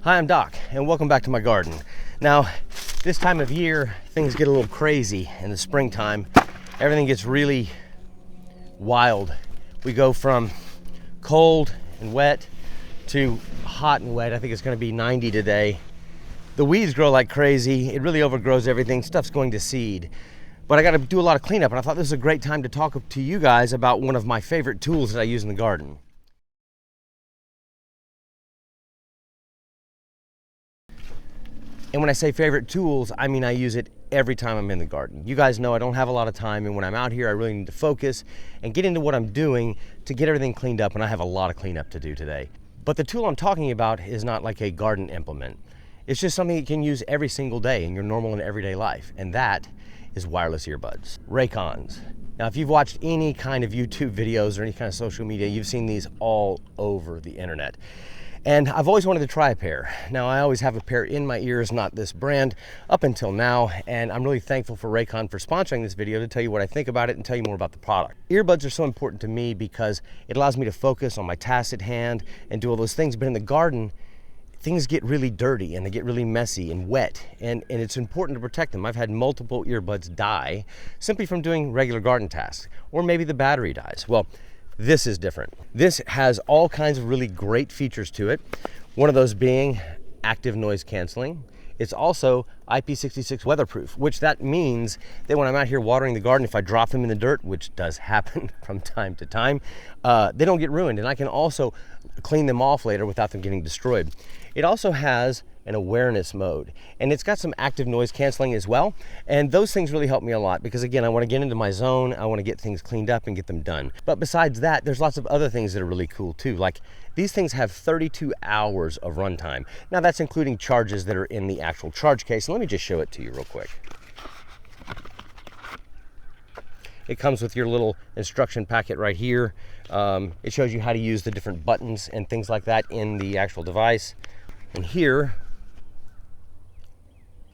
Hi, I'm Doc, and welcome back to my garden. Now, this time of year, things get a little crazy in the springtime. Everything gets really wild. We go from cold and wet to hot and wet. I think it's gonna be 90 today. The weeds grow like crazy. It really overgrows everything. Stuff's going to seed. But I gotta do a lot of cleanup, and I thought this was a great time to talk to you guys about one of my favorite tools that I use in the garden. And when I say favorite tools, I mean I use it every time I'm in the garden. You guys know I don't have a lot of time, and when I'm out here, I really need to focus and get into what I'm doing to get everything cleaned up, and I have a lot of cleanup to do today. But the tool I'm talking about is not like a garden implement. It's just something you can use every single day in your normal and everyday life, and that is wireless earbuds, Raycons. Now, if you've watched any kind of YouTube videos or any kind of social media, you've seen these all over the internet. And I've always wanted to try a pair. Now, I always have a pair in my ears, not this brand, up until now, and I'm really thankful for Raycon for sponsoring this video to tell you what I think about it and tell you more about the product. Earbuds are so important to me because it allows me to focus on my task at hand and do all those things, but in the garden, things get really dirty and they get really messy and wet, and it's important to protect them. I've had multiple earbuds die simply from doing regular garden tasks, or maybe the battery dies. Well, this is different. This has all kinds of really great features to it. One of those being active noise canceling. It's also IP66 weatherproof, which that means that when I'm out here watering the garden, if I drop them in the dirt, which does happen from time to time, they don't get ruined, and I can also clean them off later without them getting destroyed. It also has an awareness mode, and it's got some active noise canceling as well, and those things really help me a lot because, again, I want to get into my zone, I want to get things cleaned up and get them done. But besides that, there's lots of other things that are really cool too. Like, these things have 32 hours of runtime. Now, that's including charges that are in the actual charge case, and let me just show it to you real quick. It comes with your little instruction packet right here. It shows you how to use the different buttons and things like that in the actual device. And here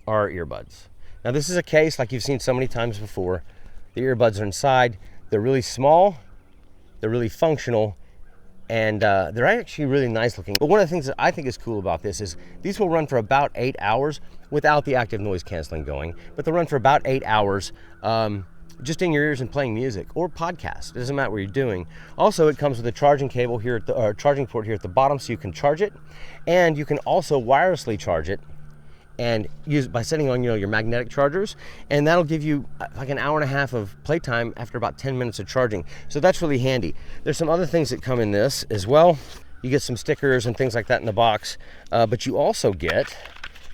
are earbuds. Now, this is a case like you've seen so many times before. The earbuds are inside. They're really small, they're really functional, and they're actually really nice looking. But one of the things that I think is cool about this is these will run for about 8 hours without the active noise canceling going, but they'll run for about 8 hours just in your ears and playing music or podcast. It doesn't matter what you're doing. Also, it comes with a charging cable here at the charging port here at the bottom, so you can charge it, and you can also wirelessly charge it and use by setting on your magnetic chargers, and that'll give you like an hour and a half of playtime after about 10 minutes of charging. So that's really handy. There's some other things that come in this as well. You get some stickers and things like that in the box, but you also get,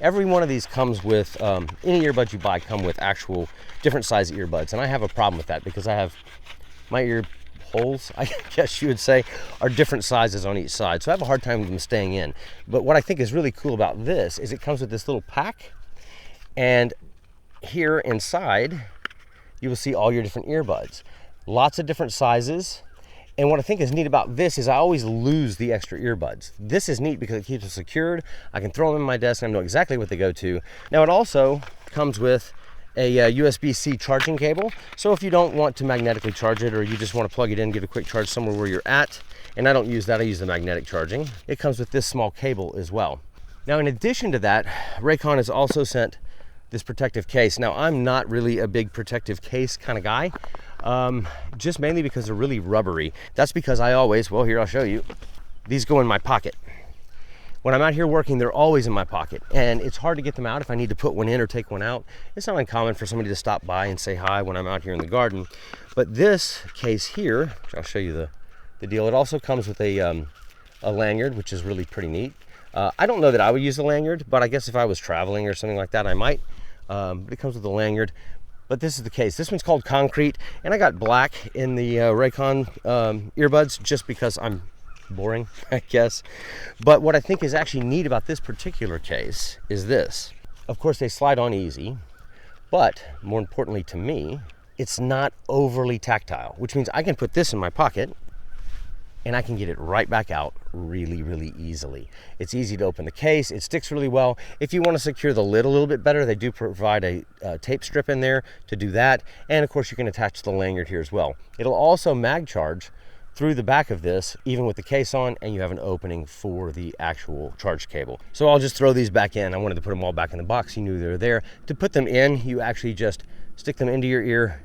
every one of these comes with, any earbuds you buy come with actual different size earbuds, and I have a problem with that because I have my ear holes, I guess you would say, are different sizes on each side, so I have a hard time with them staying in. But what I think is really cool about this is it comes with this little pack, and here inside you will see all your different earbuds, lots of different sizes. And what I think is neat about this is I always lose the extra earbuds. This is neat because it keeps them secured. I can throw them in my desk and I know exactly what they go to. Now, it also comes with a USB-C charging cable. So if you don't want to magnetically charge it, or you just want to plug it in, get a quick charge somewhere where you're at, and I don't use that, I use the magnetic charging. It comes with this small cable as well. Now, in addition to that, Raycon has also sent this protective case. Now, I'm not really a big protective case kind of guy, just mainly because they're really rubbery. That's because I always, well, here, I'll show you. These go in my pocket. When I'm out here working, they're always in my pocket, and it's hard to get them out if I need to put one in or take one out. It's not uncommon for somebody to stop by and say hi when I'm out here in the garden. But this case here, I'll show you the deal. It also comes with a lanyard, which is really pretty neat. I don't know that I would use a lanyard, but I guess if I was traveling or something like that, I might. But it comes with a lanyard. But this is the case. This one's called Concrete, and I got black in the Raycon earbuds just because I'm boring, I guess. But what I think is actually neat about this particular case is this. Of course, they slide on easy, but more importantly to me, it's not overly tactile, which means I can put this in my pocket and I can get it right back out really, really easily. It's easy to open the case. It sticks really well. If you want to secure the lid a little bit better, they do provide a tape strip in there to do that. And of course, you can attach the lanyard here as well. It'll also mag charge through the back of this, even with the case on, and you have an opening for the actual charge cable. So I'll just throw these back in. I wanted to put them all back in the box. You knew they were there. To put them in, you actually just stick them into your ear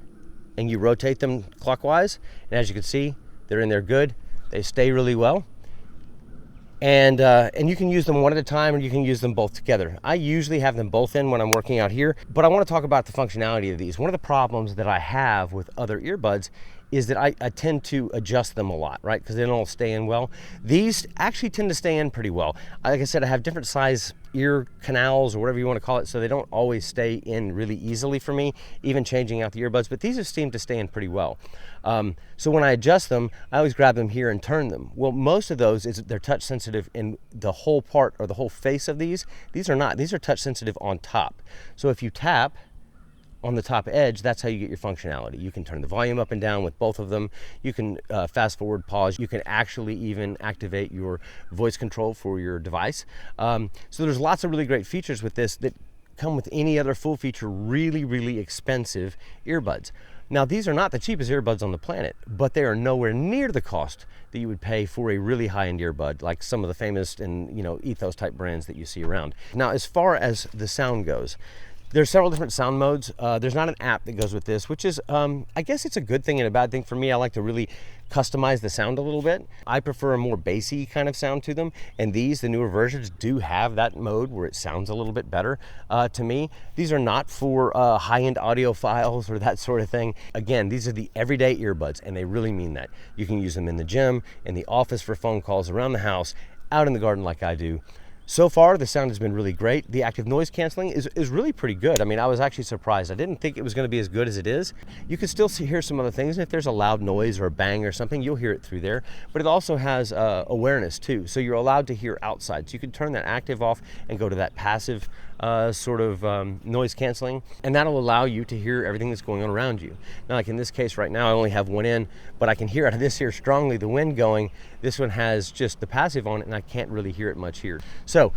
and you rotate them clockwise. And as you can see, they're in there good. They stay really well. And you can use them one at a time, or you can use them both together. I usually have them both in when I'm working out here, but I want to talk about the functionality of these. One of the problems that I have with other earbuds is that I tend to adjust them a lot, right? Because they don't all stay in well. These actually tend to stay in pretty well. Like I said, I have different size ear canals, or whatever you want to call it, so they don't always stay in really easily for me, even changing out the earbuds, but these seem to stay in pretty well. So when I adjust them, I always grab them here and turn them. Well, most of those, they're touch sensitive in the whole part or the whole face of these. These are not. These are touch sensitive on top. So if you tap on the top edge, that's how you get your functionality. You can turn the volume up and down with both of them. You can fast forward, pause. You can actually even activate your voice control for your device. So there's lots of really great features with this that come with any other full feature, really, really expensive earbuds. Now, these are not the cheapest earbuds on the planet, but they are nowhere near the cost that you would pay for a really high-end earbud, like some of the famous and, ethos type brands that you see around. Now, as far as the sound goes, there's several different sound modes. There's not an app that goes with this, which is, I guess it's a good thing and a bad thing for me. I like to really customize the sound a little bit. I prefer a more bassy kind of sound to them, and the newer versions do have that mode where it sounds a little bit better to me. These are not for high-end audiophiles or that sort of thing. Again, these are the everyday earbuds, and they really mean that. You can use them in the gym, in the office for phone calls, around the house, out in the garden like I do. So far, the sound has been really great. The active noise canceling is really pretty good. I mean, I was actually surprised. I didn't think it was going to be as good as it is. You can still hear some other things. If there's a loud noise or a bang or something, you'll hear it through there. But it also has awareness too. So you're allowed to hear outside. So you can turn that active off and go to that passive noise canceling, and that'll allow you to hear everything that's going on around you. Now, like in this case right now, I only have one in, but I can hear out of this here strongly the wind going. This one has just the passive on it, and I can't really hear it much here. So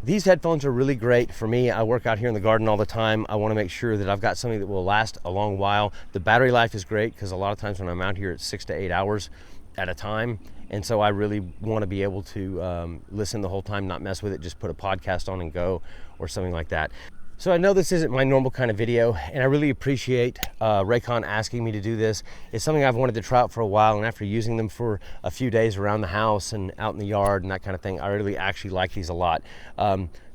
these headphones are really great for me. I work out here in the garden all the time. I want to make sure that I've got something that will last a long while. The battery life is great because a lot of times when I'm out here, it's 6 to 8 hours at a time. And so I really want to be able to listen the whole time, not mess with it, just put a podcast on and go or something like that. So I know this isn't my normal kind of video, and I really appreciate Raycon asking me to do this. It's something I've wanted to try out for a while, and after using them for a few days around the house and out in the yard and that kind of thing, I really actually like these a lot.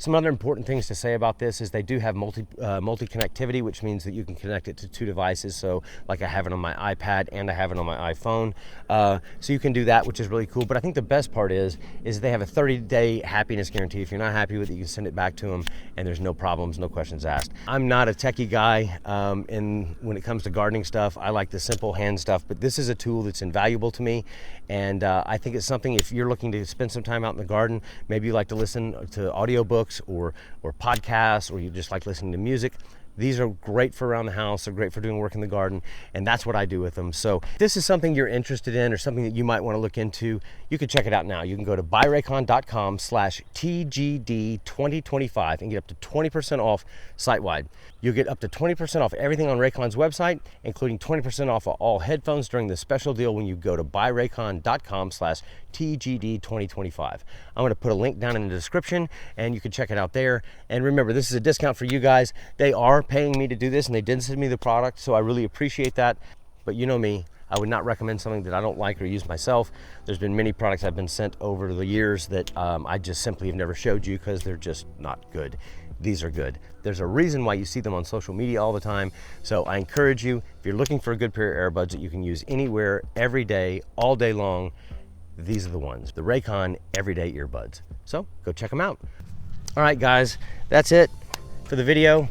Some other important things to say about this is they do have multi-connectivity, which means that you can connect it to 2 devices. So like I have it on my iPad and I have it on my iPhone. So you can do that, which is really cool. But I think the best part is they have a 30-day happiness guarantee. If you're not happy with it, you can send it back to them, and there's no problems, no questions asked. I'm not a techie guy, and when it comes to gardening stuff, I like the simple hand stuff, but this is a tool that's invaluable to me, and I think it's something, if you're looking to spend some time out in the garden, maybe you like to listen to audiobooks or podcasts, or you just like listening to music. These are great for around the house. They're great for doing work in the garden, and that's what I do with them. So if this is something you're interested in or something that you might want to look into, you can check it out now. You can go to buyraycon.com/TGD2025 and get up to 20% off site-wide. You'll get up to 20% off everything on Raycon's website, including 20% off of all headphones during the special deal when you go to buyraycon.com/TGD2025. I'm going to put a link down in the description, and you can check it out there. And remember, this is a discount for you guys. They are paying me to do this, and they did send me the product, so I really appreciate that. But you know me, I would not recommend something that I don't like or use myself. There's been many products I've been sent over the years that I just simply have never showed you because they're just not good. These are good. There's a reason why you see them on social media all the time. So I encourage you, if you're looking for a good pair of earbuds that you can use anywhere, every day, all day long, these are the ones, the Raycon Everyday Earbuds. So go check them out. All right, guys, that's it for the video.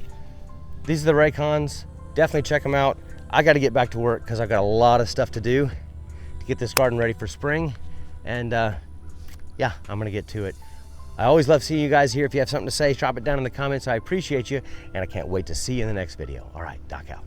These are the Raycons. Definitely check them out. I got to get back to work because I've got a lot of stuff to do to get this garden ready for spring. And yeah, I'm going to get to it. I always love seeing you guys here. If you have something to say, drop it down in the comments. I appreciate you, and I can't wait to see you in the next video. All right, Doc out.